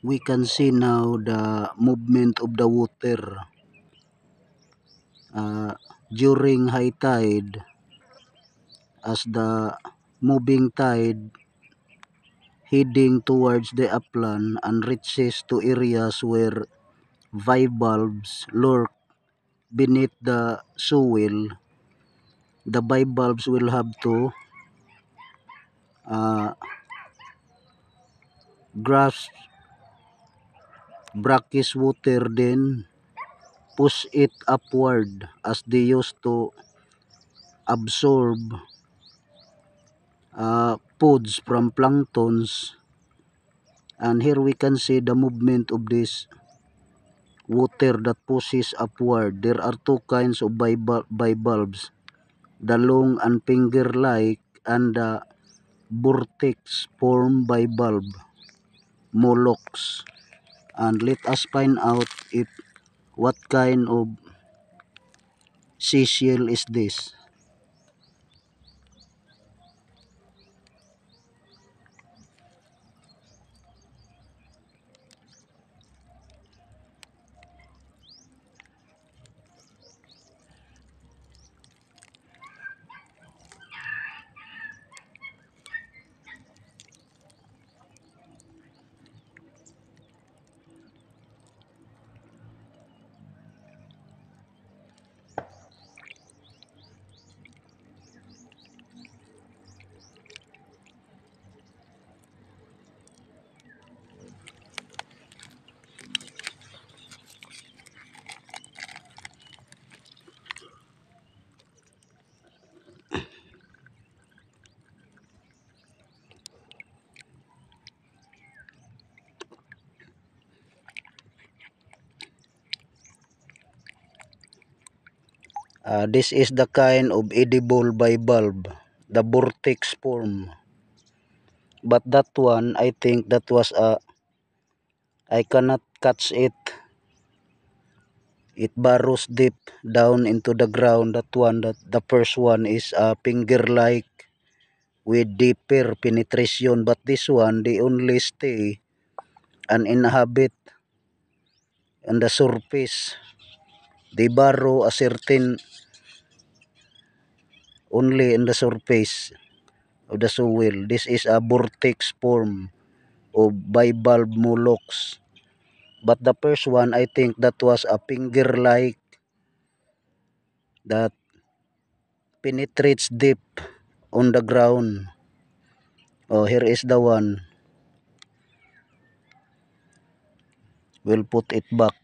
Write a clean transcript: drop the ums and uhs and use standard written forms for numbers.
we can see now the movement of the water during high tide, as the moving tide heading towards the upland and reaches to areas where bivalves lurk beneath the soil. The bivalves will have to grasp brackish water, then push it upward as they used to absorb foods from planktons. And here we can see the movement of this water that pushes upward. There are two kinds of bivalves, the long and finger-like, and the vortex formed bivalve mollusks. And let us find out if what kind of seashell is this. This is the kind of edible bivalve, the vortex form. But that one, I think that was I cannot catch it. It burrows deep down into the ground. That one, the first one is finger-like with deeper penetration. But this one, they only stay and inhabit on the surface. They burrow a certain only in the surface of the soil. This is a vortex form of bivalve mollusks. But the first one, I think that was a finger-like that penetrates deep on the ground. Oh, here is the one. We'll put it back.